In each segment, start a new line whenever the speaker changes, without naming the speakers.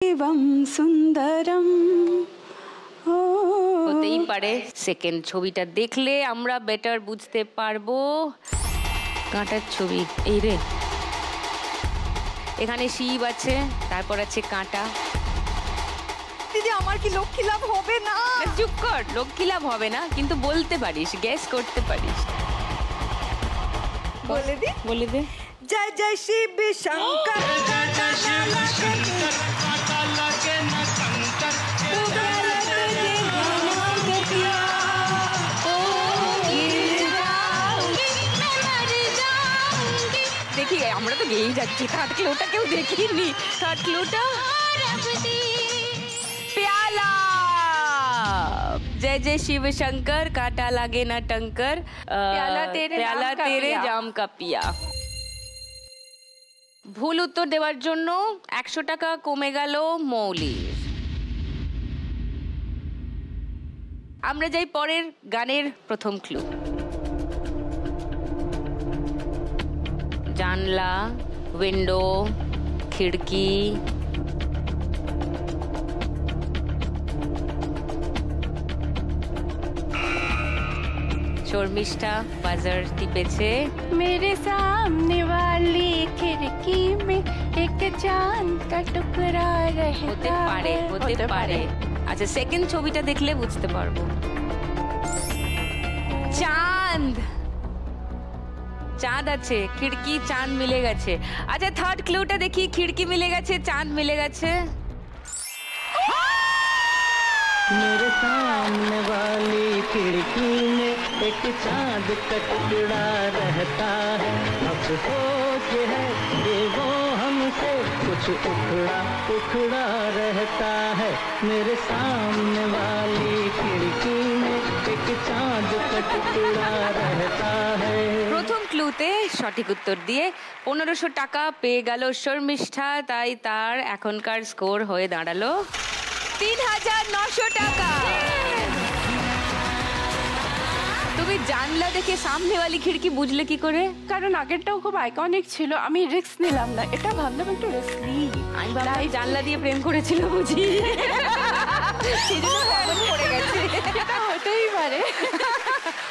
एवं सुंदरम
হতেই পারে। সেকেন্ড ছবিটা দেখলে আমরা বেটার বুঝতে পারবো। কাঁটার ছবি, এই রে, এখানে শিব আছে, তারপর আছে কাঁটা।
দিদি আমার কি লক্ষ্মী লাভ হবে না?
চুপ কর, লক্ষ্মী লাভ হবে না, কিন্তু বলতে পারিস, গেস করতে পারিস।
বলে দি,
বলে দে।
জয় জয় শিব শঙ্কর,
जय जय शिव शंकर कांटा लगे न कंकर।
দেখি আমরা তো গেয়েই যাচ্ছি। থার্ড ক্লুটা কেউ দেখিনি। থার্ড ক্লুটা प्याला। जय जय शिव शंकर कांटा लागे ना टंकर,
प्याला तेरे
जाम का पिया। ভুল উত্তর দেওয়ার জন্য 100 টাকা কমে গেল মৌলির। আমরা যাই পরের গানের প্রথম ক্লু। জানলা, উইন্ডো, খিড়কি, শর্মিষ্ঠা বাজার টিপেছে।
मेरे सामने वाली खिड़की में एक चांद का टुकड़ा
হতে
रहता
পারে,
है।
হতে পারে। আচ্ছা, সেকেন্ড ছবিটা দেখলে বুঝতে পারবো। চাঁদ, চাঁদ আছে, খিড়কি চাঁদ মিলে গেছে। আচ্ছা, থার্ড ক্লুটা দেখি। খিড়কি মিলে গেছে, চাঁদ মিলে গেছে।
मेरे सामने वाली खिड़की में एक चांद का टुकड़ा रहता है। अफसोस ये है कि वो हमसे कुछ उखड़ा उखड़ा रहता है। मेरे सामने वाली खिड़की में एक चांद का टुकड़ा रहता है।
প্রথম ক্লুতে সঠিক উত্তর দিয়ে 1500 টাকা পেয়ে গেল শর্মিষ্ঠা। তাই তার এখনকার স্কোর হয়ে দাঁড়ালো 3900 টাকা। তুমি জানলা দেখে সামনে वाली খিড়কি বুঝলে কি করে?
কারণ আগেরটাও খুব আইকনিক ছিল, আমি রিস্ক নিলাম না, এটা ভাবলাম একটু রিস্ক নিই।
আমি ভাবলাম জানলা দিয়ে প্রেম করেছিল বুঝি, সেজন্য কমন পড়ে গেছে।
এটা হতেই পারে।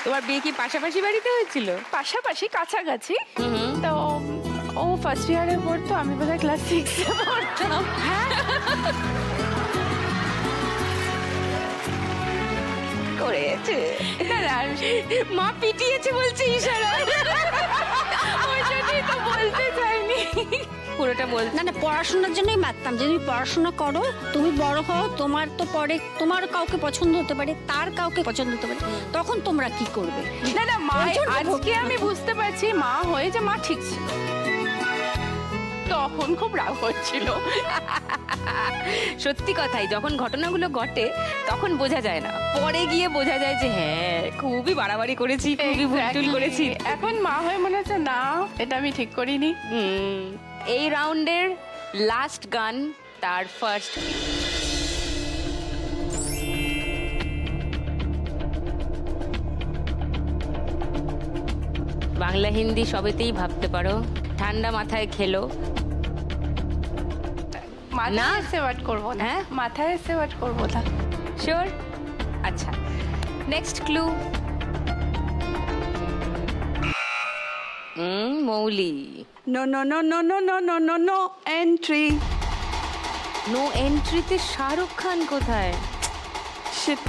তোমার বিয়ে কি পাশাপাশি বাড়িতে হয়েছিল?
পাশাপাশি, কাছাকাছি। তো ও ফার্স্ট ইয়ারে পড়তো, আমি বোধহয় ক্লাস 6 এ পড়তাম। হ্যাঁ,
করেছে। মা পিটিয়েছে বলছে ইশারা,
ওই জন্যই তো বলতে চাইনি।
পুরোটা বল।
না না, পড়াশোনার জন্যই মারতাম। যদি পড়াশোনা করো, তুমি বড় হও, তোমার তো পরে তোমার কাউকে পছন্দ হতে পারে, তার কাউকে পছন্দ হতে পারে, তখন তোমরা কি করবে?
না না, মা
ওই জন্য
আজকে আমি বুঝতে পারছি মা হয়ে যে মা ঠিক ছিল, তখন খুব রাগ হচ্ছিল।
সত্যি কথাই, যখন ঘটনাগুলো ঘটে তখন বোঝা যায় না, পরে গিয়ে বোঝা যায় যে হ্যাঁ খুবই বাড়াবাড়ি করেছি, খুবই ভুল করেছি।
এখন মা হয়ে মনে হচ্ছে না, এটা আমি ঠিক করিনি।
এই রাউন্ডের লাস্ট গান, তার ফার্স্ট। বাংলা হিন্দি সবেতেই ভাবতে পারো, ঠান্ডা মাথায় খেলো।
মাথায় এসে ওয়াট করবো না,
হ্যাঁ?
মাথায় এসে ওয়াট করবো না।
শিওর? আচ্ছা, next clue. Mouli.
No no no no no no no no no entry.
No এন্ট্রিতে শাহরুখ খান কোথায়?
শিট।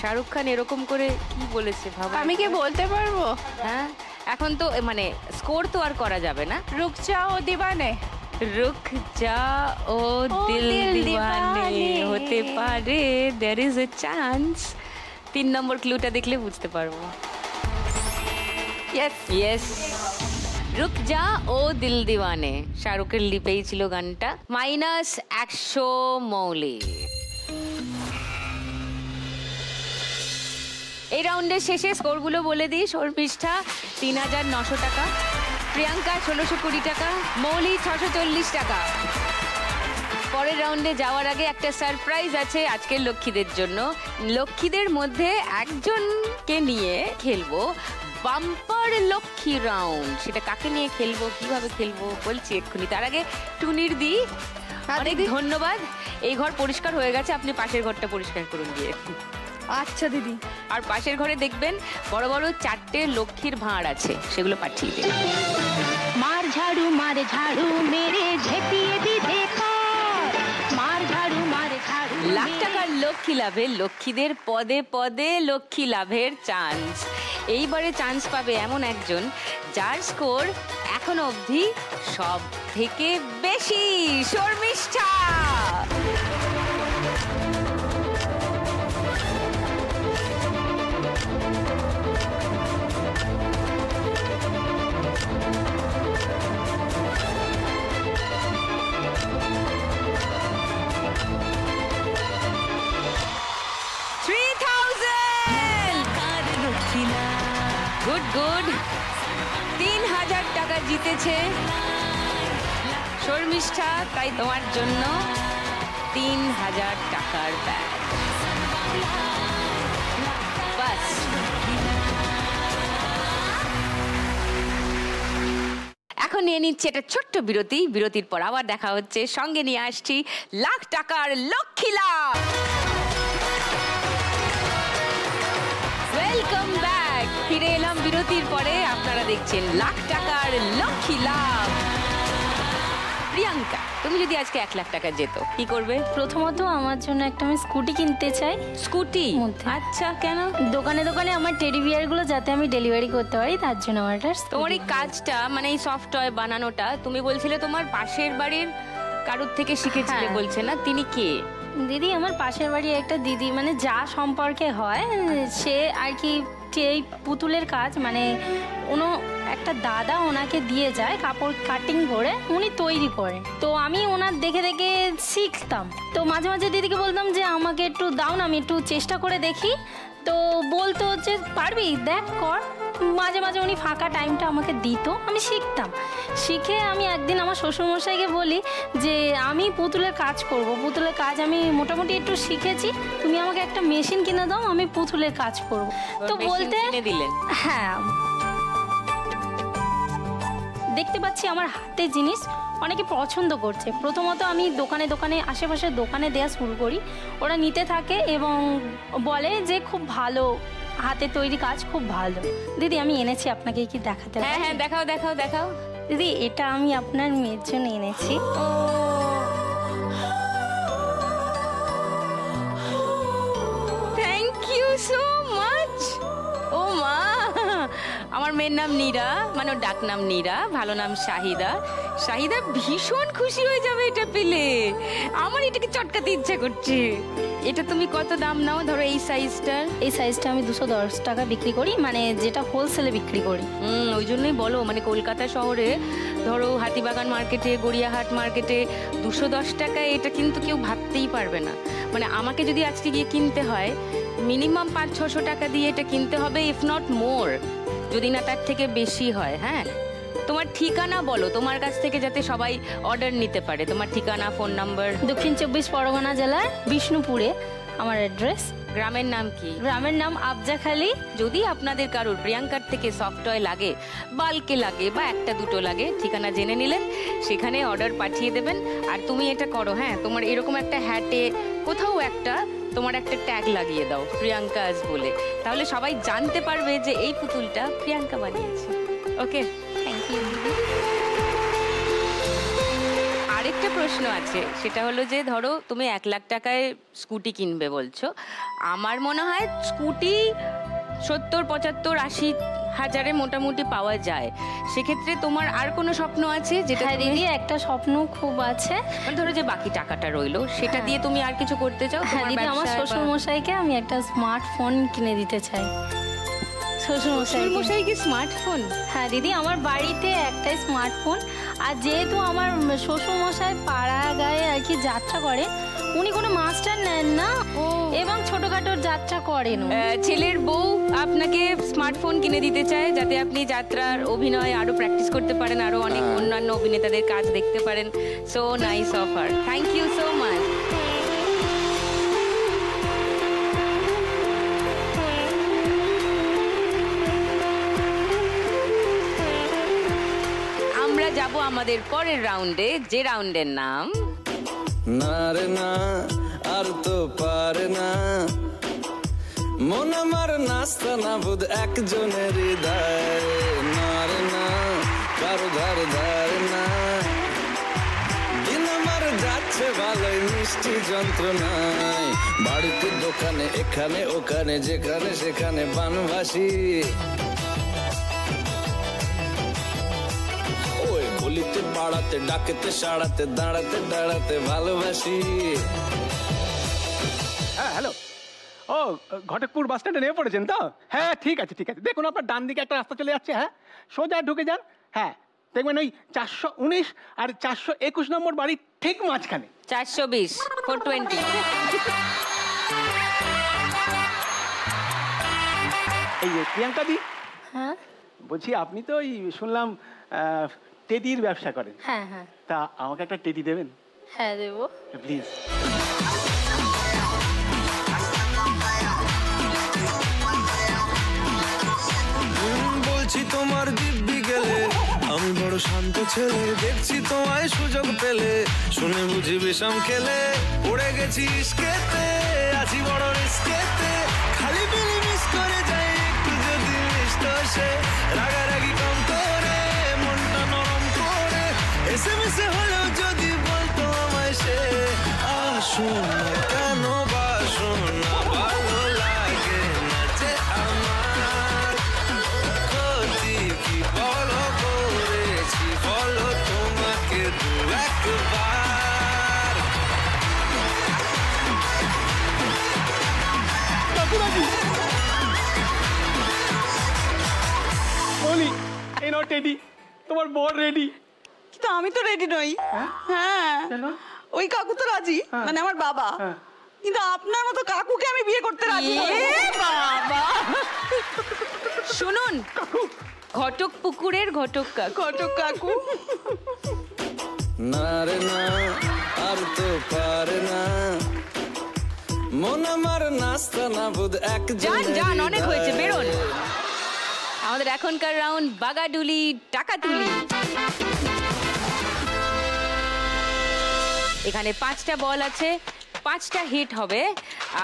শাহরুখ খান এরকম করে কি বলেছে ভাবো?
আমি কি বলতে পারবো?
হ্যাঁ, এখন তো মানে স্কোর তো আর করা যাবে না।
রুক যাও দিবানে,
রুক যা ও দিল দিওয়ানে, হতে পারে, দেয়ার ইজ এ চান্স। 3 নম্বর ক্লুটা দেখলে বুঝতে পারবো।
ইয়েস
ইয়েস, রুক যা ও দিল দিওয়ানে, শাহরুখের লিপেই ছিল গানটা। -100 মৌলি। এই রাউন্ডের শেষে স্কোরগুলো বলে দিই। শর্মিষ্ঠা 3900 টাকা, প্রিয়াঙ্কা 1620 টাকা, মৌলি 640 টাকা। পরের রাউন্ডে যাওয়ার আগে একটা সারপ্রাইজ আছে আজকের লক্ষ্মীদের জন্য। লক্ষ্মীদের মধ্যে একজনকে নিয়ে খেলবো বাম্পার লক্ষ্মী রাউন্ড, সেটা কাকে নিয়ে খেলবো, কিভাবে খেলবো বলছি এক্ষুনি। তার আগে টুনির দি অনেক ধন্যবাদ। এই ঘর পরিষ্কার হয়ে গেছে, আপনি পাশের ঘরটা পরিষ্কার করুন গিয়ে।
আচ্ছা দিদি।
আর পাশের ঘরে দেখবেন বড় বড় 4টে লক্ষ্মীর ভাঁড় আছে, সেগুলো পাঠিয়ে দিন।
मार झाड़ू मेरे झेपिए भी देखो मार झाड़ू
লাখ টাকার লক্ষ্মী লাভে লক্ষ্মীদের পদে পদে লক্ষ্মী লাভের চান্স। এইবারে চান্স পাবে এমন একজন যার স্কোর এখনো অবধি সব থেকে বেশি, শর্মিষ্ঠা। গুড গুড, 3000 টাকা জিতেছে শর্মিষ্ঠা, তাই তোমার জন্য 3000 টাকার ব্যাগ। বাস এখন নিয়ে নিচ্ছে একটা ছোট্ট বিরতি। বিরতির পর আবার দেখা হচ্ছে, সঙ্গে নিয়ে আসছি লাখ টাকার লক্ষ্মী লাভ। ওয়েলকাম ব্যাক, ফিরে এলাম বিরতির পরে। আপনারা দেখছেন লাখ টাকার লক্ষ্মী লাভ। প্রিয়াঙ্কা, তুমি যদি আজকে 1 লাখ টাকা যেত কি করবে?
প্রথমত আমার জন্য একটা আমি স্কুটি কিনতে চাই।
স্কুটি?
মধ্যে।
আচ্ছা, কেন?
দোকানে দোকানে আমার টেডি বিয়ার গুলো যাতে আমি ডেলিভারি করতে পারি, তার জন্য আমার একটা
তোমার এই কাজটা, মানে এই সফট টয় বানানোটা, তুমি বলছিলে তোমার পাশের বাড়ির কারুর থেকে শিখেছিলে,
হ্যাঁ।
বলছে না? তিনি কে?
দিদি, আমার পাশের বাড়ি একটা দিদি, মানে যা সম্পর্কে হয়, সে আর কি এই পুতুলের কাজ, মানে উনি একটা দাদা ওনাকে দিয়ে যায় কাপড় কাটিং করে, উনি তৈরি করেন। তো আমি ওনার দেখে দেখে শিখতাম। তো মাঝে মাঝে দিদিকে বলতাম যে আমাকে একটু দাও না, আমি একটু চেষ্টা করে দেখি। তো বলতো যে পারবি, দেখ কর। মাঝে মাঝে উনি ফাঁকা টাইমটা আমাকে দিত, আমি শিখতাম। শিখে আমি একদিন আমার শ্বশুরমশাইকে বলি যে আমি পুতুলের কাজ করব, পুতুলের কাজ আমি মোটামুটি একটু শিখেছি, তুমি আমাকে একটা মেশিন কিনে দাও, আমি পুতুলের কাজ করব। তো বলতে
দিলেন?
হ্যাঁ, দেখতে পাচ্ছি আমার হাতে জিনিস অনেকে পছন্দ করছে। প্রথমত আমি দোকানে দোকানে, আশেপাশের দোকানে দেওয়া শুরু করি, ওরা নিতে থাকে এবং বলে যে খুব ভালো, হাতে তৈরি কাজ খুব ভালো। দিদি, আমি এনেছি, আপনাকে কি দেখাতে?
হ্যাঁ হ্যাঁ, দেখাও দেখাও দেখাও।
দিদি, এটা আমি আপনার মেয়ের জন্য এনেছি।
Thank you so much. ও মা, আমার মেয়ের নাম নীরা, মানে ওর ডাক নাম নীরা, ভালো নাম শাহিদা। শাহিদা ভীষণ খুশি হয়ে যাবে এটা পেলে। আমার এটাকে চটকাতে ইচ্ছা করছে। এটা তুমি কত দাম নাও ধরো এই সাইজটার?
এই সাইজটা আমি 210 টাকা বিক্রি করি, মানে যেটা হোলসেলে বিক্রি করি।
ওই জন্যই বলো, মানে কলকাতা শহরে ধরো হাতিবাগান মার্কেটে, গড়িয়াহাট মার্কেটে 210 টাকায় এটা কিন্তু কেউ ভাবতেই পারবে না। মানে আমাকে যদি আজকে গিয়ে কিনতে হয়, মিনিমাম 500-600 টাকা দিয়ে এটা কিনতে হবে, ইফ নট মোর, যদি না তার থেকে বেশি হয়। হ্যাঁ, তোমার ঠিকানা বলো, তোমার কাছ থেকে যাতে সবাই অর্ডার নিতে পারে। তোমার ঠিকানা, ফোন নাম্বার?
দক্ষিণ 24 পরগনা জেলার বিষ্ণুপুরে আমার অ্যাড্রেস।
গ্রামের নাম কি?
গ্রামের নাম আবজাখালি।
যদি আপনাদের কারোর প্রিয়াঙ্কার থেকে সফট টয় লাগে, বালকে লাগে বা একটা দুটো লাগে, ঠিকানা জেনে নিলেন, সেখানে অর্ডার পাঠিয়ে দেবেন। আর তুমি এটা করো, হ্যাঁ, তোমার এরকম একটা হ্যাটে কোথাও একটা তোমার একটা ট্যাগ লাগিয়ে দাও, প্রিয়াঙ্কাজ বলে, তাহলে সবাই জানতে পারবে যে এই পুতুলটা প্রিয়াঙ্কা বানিয়েছে। ওকে,
থ্যাংক ইউ দিদি।
আরেকটা প্রশ্ন আছে, সেটা হলো যে ধরো তুমি 1 লাখ টাকায় স্কুটি কিনবে বলছো, আমার মনে হয় স্কুটি 70-75-80 হাজারে মোটামুটি পাওয়া যায়। সেক্ষেত্রে তোমার আর কোনো স্বপ্ন আছে যেটা?
হ্যাঁ দিদি, একটা স্বপ্ন খুব আছে।
মানে ধরো যে বাকি টাকাটা রইলো, সেটা দিয়ে তুমি আর কিছু করতে চাও?
হ্যাঁ দিদি, আমার শ্বশুর মশাইকে আমি একটা স্মার্টফোন কিনে দিতে চাই। শ্বশুর
মশাইকে স্মার্টফোন?
হ্যাঁ দিদি, আমার বাড়িতে একটাই স্মার্টফোন। আর যেহেতু আমার শ্বশুর মশাই পাড়া গায়ে আর কি যাত্রা করে, উনি কোনো মাস্টার নেন না এবং ছোটখাটো যাত্রা করেন।
ছেলের বউ আপনাকে স্মার্টফোন কিনে দিতে চায় যাতে আপনি যাত্রার অভিনয় আরো প্র্যাকটিস করতে পারেন, আরো অনেক অন্যান্য অভিনেতাদের কাজ দেখতে পারেন। So nice offer, thank you so much. আমাদের পরের রাউন্ডে, যে রাউন্ডের নাম
না রে না আর তো পারে না, মন আমার নাস্তা না বুধ একজনের হৃদয়, না রে না কারো ধার ধার না, দিন আমার যাচ্ছে ভালোই মিষ্টি যন্ত্রণায়, বাড়িতে দোকানে এখানে ওখানে যেখানে সেখানে বানভাসি, ওই গলিতে পাড়াতে ডাকেতে সাড়াতে দাঁড়াতে দাঁড়াতে ভালোবাসি।
হ্যাঁ হ্যালো, ও ঘটকপুর বাস স্ট্যান্ডে নেমে পড়েছেন তো? হ্যাঁ ঠিক আছে ঠিক আছে, দেখুন আপনার ডান দিকে একটা রাস্তা চলে যাচ্ছে, হ্যাঁ সোজা ঢুকে যান, হ্যাঁ দেখবেন ওই 419 আর 421 নম্বর বাড়ি ঠিক মাঝখানে।
420 420।
এই যে প্রিয়াঙ্কা দি,
হ্যাঁ
বলছি আপনি তো ওই শুনলাম টেডির ব্যবসা করেন,
হ্যাঁ হ্যাঁ
তা আমাকে একটা টেডি দেবেন
হ্যাঁ দেবো।
প্লিজ?
বলছি তোমার দিব্যি গেলে আমি বড় শান্ত ছেলে, দেখছি তোমায় সুযোগ পেলে শুনে বুঝি বিষম খেলে, পড়ে গেছি ইস্কেতে আছি বড় রিস্কেতে, খালি বিলি মিস করে যাই একটু যদি মিষ্ট সে, রাগারাগি কম করে মনটা নরম করে, এসএমএসে হলেও যদি বলতো আমায় সে, আসুন না কেন বাসুন না ভালো লাগে না যে আমার, ক্ষতি কি বলো করেছি বলো তোমাকে দু একবার।
বলি এই নাও টেডি, তোমার বর রেডি।
কিন্তু আমি তো রেডি নই। হ্যাঁ
কেন?
ওই কাকু তো রাজি, মানে আমার বাবা, কিন্তু আপনার মতো কাকুকে আমি বিয়ে করতে রাজি নই।
বাবা শুনুন, ঘটক পুকুরের ঘটক কাকু।
ঘটক কাকু
না রে না আর তো পারে না, মন আমার নাস্তা না বুধ এক
যান যান, অনেক হয়েছে, বেরোন। আমাদের এখনকার রাউন্ড বাগাডুলি টাকাতুলি। এখানে 5টা বল আছে, 5টা হিট হবে,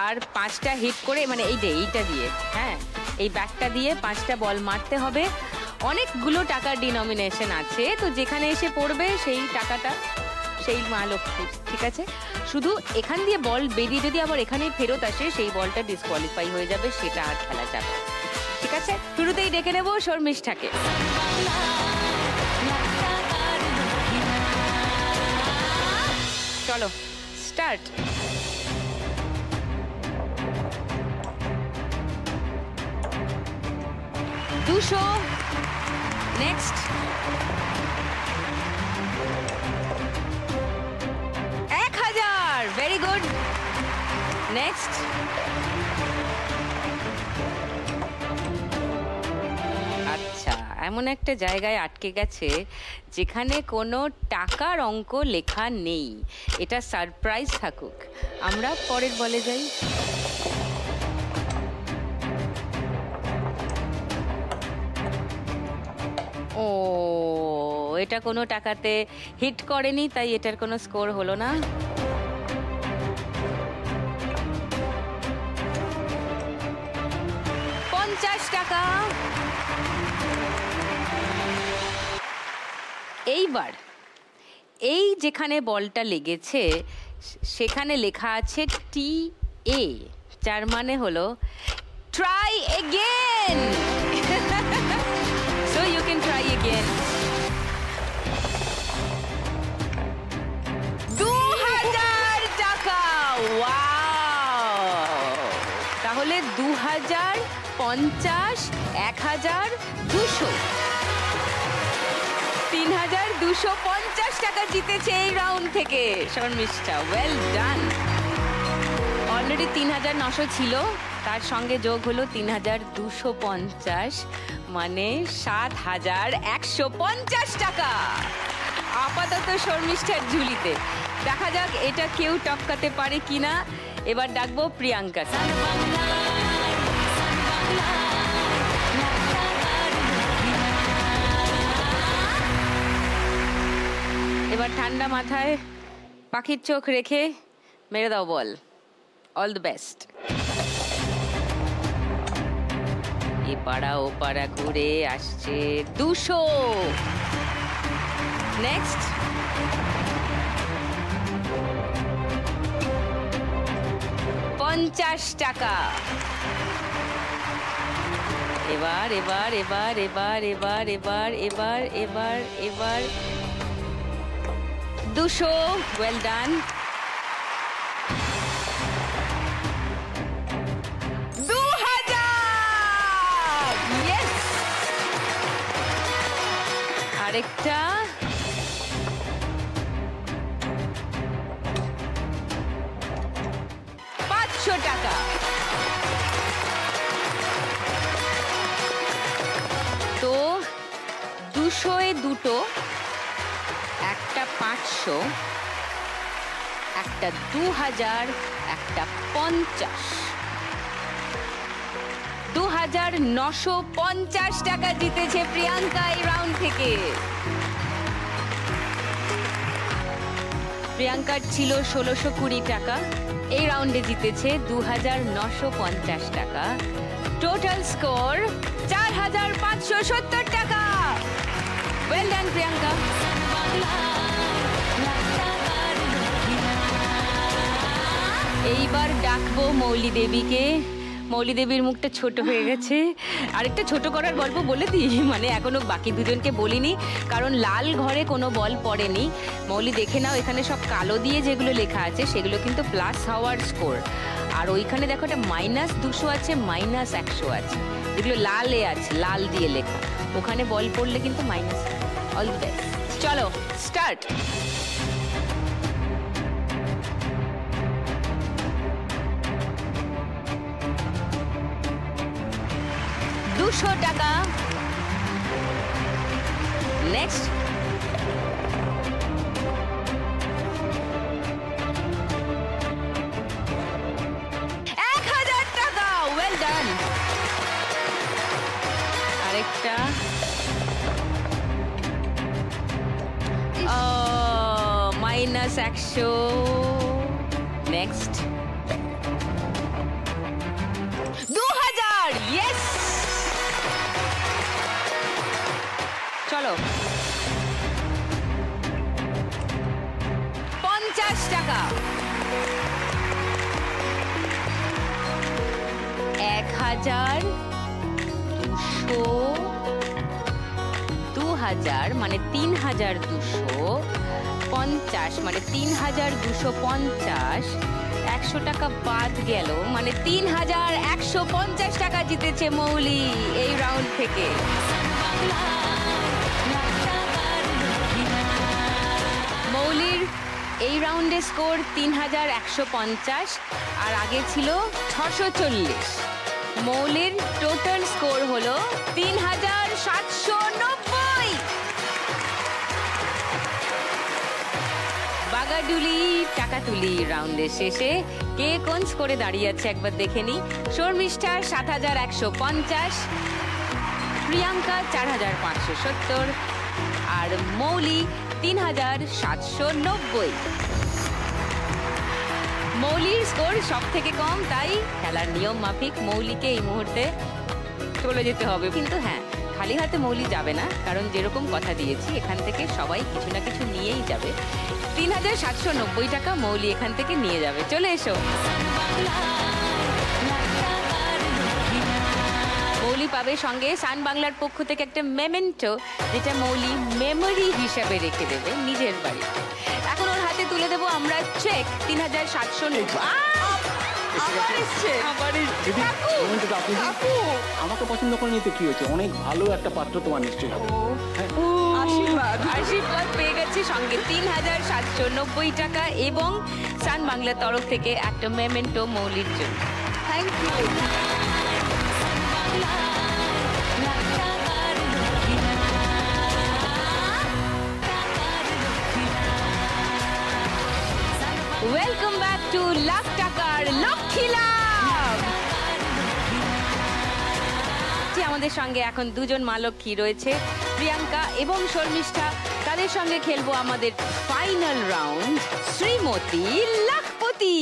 আর 5টা হিট করে মানে এইটা দিয়ে, হ্যাঁ এই ব্যাগটা দিয়ে 5টা বল মারতে হবে। অনেকগুলো টাকার ডিনমিনেশন আছে, তো যেখানে এসে পড়বে সেই টাকাটা সেই মা লক্ষ্মী, ঠিক আছে? শুধু এখান দিয়ে বল বেরিয়ে যদি আবার এখানে ফেরত আসে সেই বলটা ডিসকোয়ালিফাই হয়ে যাবে, সেটা আর খেলা যাবে, ঠিক আছে? শুরুতেই ডেকে নেবো শর্মিষ্ঠাকে। চলো স্টার্ট। দুশো, নেক্সট 1000, ভেরি গুড, নেক্সট আচ্ছা, এমন একটা জায়গায় আটকে গেছে যেখানে কোনো টাকার অঙ্ক লেখা নেই, এটা সারপ্রাইজ থাকুক, আমরা পরের বলে যাই। ও এটা কোনো টাকাতে হিট করেনি, তাই এটার কোনো স্কোর হলো না। টাকা। এইবার এই যেখানে বলটা লেগেছে সেখানে লেখা আছে TA, যার মানে হলো try again. So you can try again. 2000 টাকা, ওয়াও! তাহলে 2000, 50, 1000, 200, 3250 টাকা জিতেছে এই রাউন্ড থেকে শর্মিষ্ঠা। Well done. অলরেডি 3900 ছিল, তার সঙ্গে যোগ হলো 3250, মানে 7150 টাকা আপাতত শর্মিষ্ঠার ঝুলিতে। দেখা যাক এটা কেউ টপকাতে পারে কিনা। এবার ডাকবো প্রিয়াঙ্কা। এবার ঠান্ডা মাথায় পাখির চোখ রেখে মেরে দাও বল। All the best. এপাড়া ওপাড়া ঘুরে আসছে 200। নেক্সট। টাকা। এবার এবার এবার এবার এবার এবার এবার এবার এবার 200। Well done. 2000। ইয়েস। আরেকটা। টাকা। তো 200-এ দুটো, একটা 500, একটা 2000, একটা 50। 2950 টাকা জিতেছে প্রিয়াঙ্কা এই রাউন্ড থেকে। প্রিয়াঙ্কার ছিল 1620 টাকা, এই রাউন্ডে জিতেছে 2950 টাকা। টোটাল স্কোর 4570 টাকা। Well done Priyanka. এইবার ডাকবো মৌলি দেবীকে। মৌলি দেবীর মুখটা ছোট হয়ে গেছে। আরেকটা ছোট করার গল্প বলে দিই, মানে এখনো বাকি দুজনকে বলিনি, কারণ লাল ঘরে কোনো বল পড়েনি। মৌলি দেখে নাও, এখানে সব কালো দিয়ে যেগুলো লেখা আছে সেগুলো কিন্তু প্লাস হওয়ার স্কোর। আর ওইখানে দেখো একটা -200 আছে, -100 আছে, যেগুলো লালে আছে, লাল দিয়ে লেখা। ওখানে বল পড়লে কিন্তু মাইনাস। All the best. চলো স্টার্ট। টাকা। নেক্সট। 1000 টাকা। Well done. আরেকটা। -100। নেক্সট। 2000। ইয়েস। চলো 50 টাকা। 1000, 200, 2000 মানে 3250, মানে 3250। 100 টাকা বাদ গেল, মানে 3150 টাকা জিতেছে মৌলি এই রাউন্ড থেকে। মৌলির এই রাউন্ডে স্কোর 3150, আর আগে ছিল 640। মৌলির টোটাল স্কোর হলো 3790। বাগাডুলি টাকাতুলি রাউন্ডের শেষে কে কোন স্কোরে দাঁড়িয়ে আছে একবার দেখে নি। শর্মিষ্ঠা 7150, প্রিয়াঙ্কা 4570, আর মৌলি 3790। মৌলির স্কোর সব থেকে কম, তাই খেলার নিয়ম মাফিক মৌলিকে এই মুহূর্তে চলে যেতে হবে। কিন্তু হ্যাঁ, খালি হাতে মৌলি যাবে না, কারণ যেরকম কথা দিয়েছি এখান থেকে সবাই কিছু না কিছু নিয়েই যাবে। 3790 টাকা মৌলি এখান থেকে নিয়ে যাবে। চলে এসো। মৌলি পাবে সঙ্গে সান বাংলার পক্ষ থেকে একটা মেমেন্টো, যেটা মৌলি মেমোরি হিসাবে রেখে দেবে নিজের বাড়িতে। এখন ওর হাতে তুলে দেবো আমরা চেক 3790।
আমাকে পছন্দ করে নিতে কি হচ্ছে, অনেক ভালো একটা পাত্র তোমার নিশ্চয়ই হবে।
আশীর্বাদ পেয়ে গেছে সঙ্গে 3790 টাকা এবং সান বাংলার তরফ থেকে একটা মেমেন্টো মৌলির জন্য। Thank you. Welcome back to lakh টাকার লক্ষ্মী লাভ। আমাদের সঙ্গে এখন দুজন মা লক্ষ্মী রয়েছে, প্রিয়াঙ্কা এবং শর্মিষ্ঠা। তাদের সঙ্গে খেলবো আমাদের ফাইনাল রাউন্ড, শ্রীমতী লাখপতি।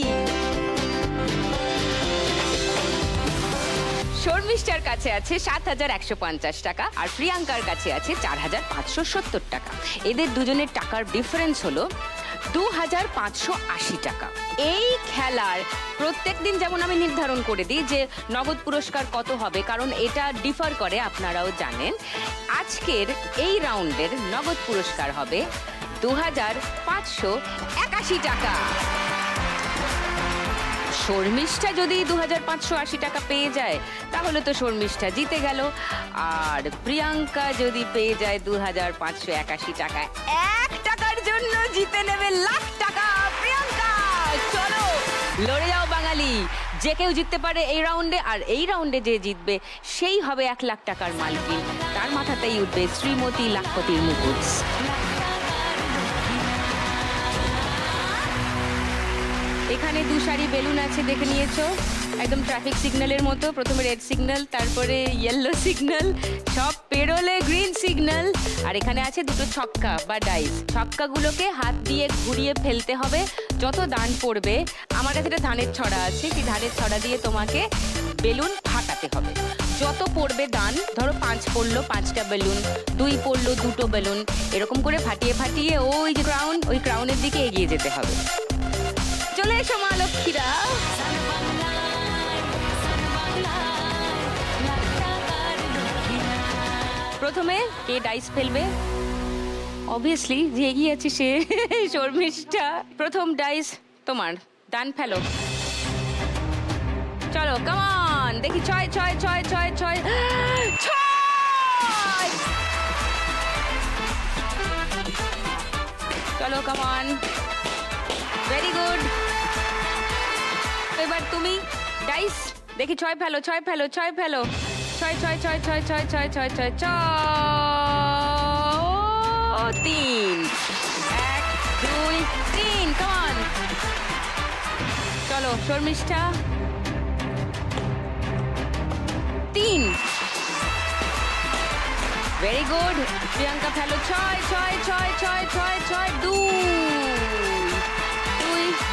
শর্মিষ্ঠার কাছে আছে 7,150 টাকা আর প্রিয়াঙ্কার কাছে আছে 4,570 টাকা। এদের দুজনের টাকার ডিফারেন্স হলো 2,580 টাকা। এই খেলার প্রত্যেক দিন যেমন আমি নির্ধারণ করে দিই যে নগদ পুরস্কার কত হবে, কারণ এটা ডিফার করে, আপনারাও জানেন। আজকের এই রাউন্ডের নগদ পুরস্কার হবে 2,581 টাকা। শর্মিষ্ঠা যদি 2,580 টাকা পেয়ে যায় তাহলে তো শর্মিষ্ঠা জিতে গেল, আর প্রিয়াঙ্কা যদি পেয়ে যায় 2,581 টাকা, 1 টাকার জন্য জিতে নেবে লাখ টাকা প্রিয়াঙ্কা। চলো লড়ে যাও বাঙালি, যে কেউ জিততে পারে এই রাউন্ডে, আর এই রাউন্ডে যে জিতবে সেই হবে 1 লাখ টাকার মালকিন, তার মাথাতেই উঠবে শ্রীমতী লাখপতির মুকুট। এখানে 2 সারি বেলুন আছে, দেখে নিয়েছো, একদম ট্রাফিক সিগন্যালের মতো। প্রথমে রেড সিগন্যাল, তারপরে ইয়েলো সিগন্যাল, সব পেরোলে গ্রিন সিগন্যাল। আর এখানে আছে 2টো ছক্কা বা ডাইস। ছক্কাগুলোকে হাত দিয়ে ঘুরিয়ে ফেলতে হবে, যত দান পড়বে। আমার কাছে একটা ধানের ছড়া আছে, সেই ধানের ছড়া দিয়ে তোমাকে বেলুন ফাটাতে হবে। যত পড়বে দান, ধরো 5 পড়লো 5টা বেলুন, 2 পড়লো 2টো বেলুন, এরকম করে ফাটিয়ে ফাটিয়ে ওই যে ক্রাউন, ওই ক্রাউনের দিকে এগিয়ে যেতে হবে। চলে এসো মা লক্ষ্মীরা। প্রথমে কে ডাইস ফেলবে? অবভিয়াসলি যে এগিয়ে আছে সে, শর্মিষ্ঠা। প্রথম ডাইস তোমার, দান ফেলো। চলো কামান, দেখি 6 6 6 6 6 6। চলো কামান, ভেরি গুড। এবার তুমি ডাইস, দেখি 6 ফেলো 6 ফেলো 6 ফেলো 6 6 6 6 6 6 6 6 6 3 1 2 3। কামান, চলো শর্মিষ্ঠা 3। Very good. প্রিয়াঙ্কা ফেলো 6 6 6 6 6 6 2 2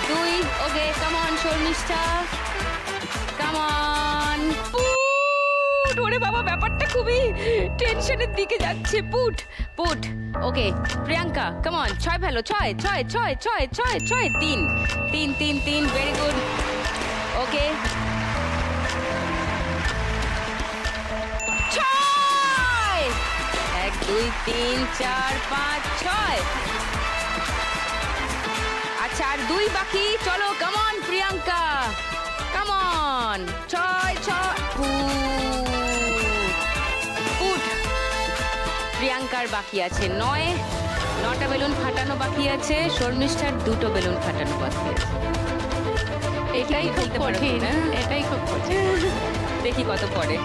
2। ওকে কামান শর্মিষ্ঠা, কামান। পুট, ওরে বাবা ব্যাপারটা খুবই টেনশনের দিকে যাচ্ছে। Put put. ওকে প্রিয়াঙ্কা কামান 6 ফেলো 6 6 6 6 6 6 3 3 3 3। Very good. ওকে 6 1 2 3 4 5 6। আচ্ছা আর 2 বাকি। চলো কামন প্রিয়াঙ্কা, কামন 6 6 ফুট। প্রিয়াঙ্কার বাকি আছে 9টা বেলুন ফাটানো বাকি আছে। শর্মিষ্ঠার 2টো বেলুন ফাটানো বাকি আছে।
এটাই খুব কঠিন, এটাই খুব কঠিন।
দেখি কত পড়ে।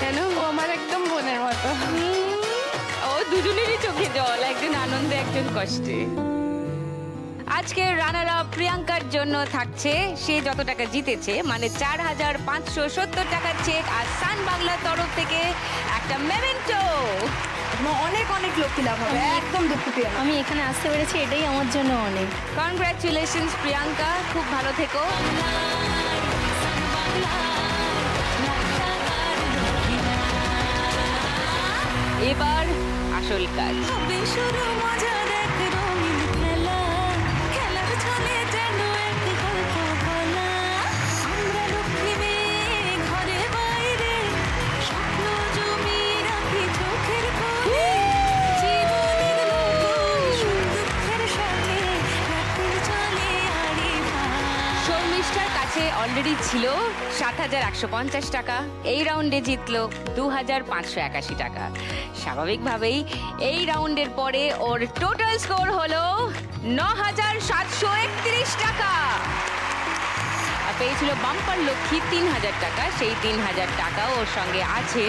কেন? ও আমার একদম বোনের মতো।
ও দুজনেরই চোখে জল, একজন আনন্দে একজন কষ্টে। আজকের রানার আপ প্রিয়াঙ্কার জন্য থাকছে সে যত টাকা জিতেছে, মানে 4,570 টাকার চেক, আর সান বাংলার তরফ থেকে একটা মেমেন্টো।
অনেক অনেক লক্ষ্মী লাভ হবে, একদম দুঃখিত।
আমি এখানে আসতে পেরেছি, এটাই আমার জন্য অনেক।
কনগ্রাচুলেশনস প্রিয়াঙ্কা, খুব ভালো থেকো। এবার আসল কাজ।
ঘরে বাইরে স্বপ্ন জমি রাখি চোখের
রাউন্ডেরই ছিল ৭,১৫০ টাকা, এই রাউন্ডে জিতলো ২,৫৮১ টাকা। স্বাভাবিকভাবেই এই রাউন্ডের পরে ওর টোটাল স্কোর হলো ৯,৭৩১ টাকা। পেয়েছিল বাম্পার লক্ষ্মী ৩,০০০ টাকা, সেই ৩,০০০ টাকা ওর সঙ্গে আছে,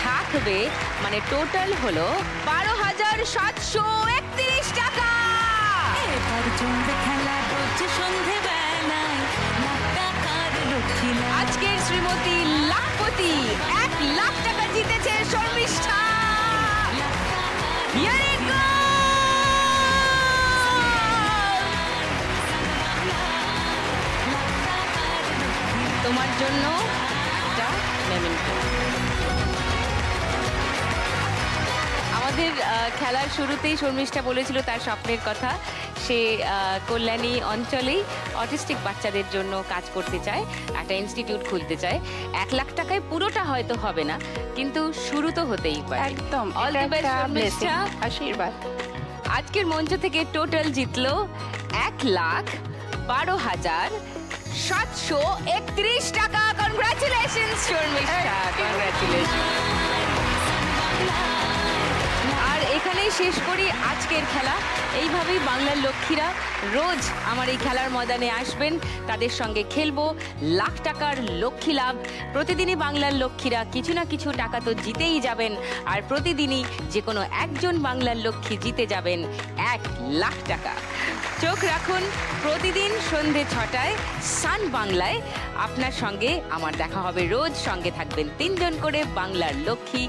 থাকবে, মানে টোটাল হলো ১২,৭৩১ টাকা। আজকের শ্রীমতী লাখপতি ১,০০,০০০ টাকা জিতেছে শর্মিষ্ঠা। তোমার জন্য একটা মেমেন্টো। আমাদের খেলার শুরুতেই শর্মিষ্ঠা বলেছিল তার স্বপ্নের কথা। সে কল্যাণী অঞ্চলেই অটিস্টিক বাচ্চাদের জন্য কাজ করতে চায়, একটা ইনস্টিটিউট খুলতে চায়। ১,০০,০০০ টাকায় পুরোটা হয়তো হবে না, কিন্তু শুরু তো হতেই পারে।
একদম
অল দ্য বেস্ট শর্মিষ্ঠা,
আশীর্বাদ।
আজকের মঞ্চ থেকে টোটাল জিতলো ১,১২,৭৩১ টাকা। Congratulations Sharmistha, congratulation. আর এখানেই শেষ করি আজকের খেলা। এইভাবেই বাংলার লক্ষ্মীরা রোজ আমার এই খেলার ময়দানে আসবেন, তাদের সঙ্গে খেলবো, লাখ টাকার লক্ষ্মী লাভ। প্রতিদিনই বাংলার লক্ষ্মীরা কিছু না কিছু টাকা তো জিতেই যাবেন, আর প্রতিদিনই যে কোনো একজন বাংলার লক্ষ্মী জিতে যাবেন ১,০০,০০০ টাকা। চোখ রাখুন প্রতিদিন সন্ধে ৬টায় সান বাংলায়। আপনার সঙ্গে আমার দেখা হবে রোজ, সঙ্গে থাকবেন ৩ জন করে বাংলার লক্ষ্মী।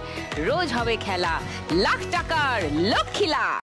রোজ হবে খেলা, লাখ টাকার লক্ষ্মী লাভ।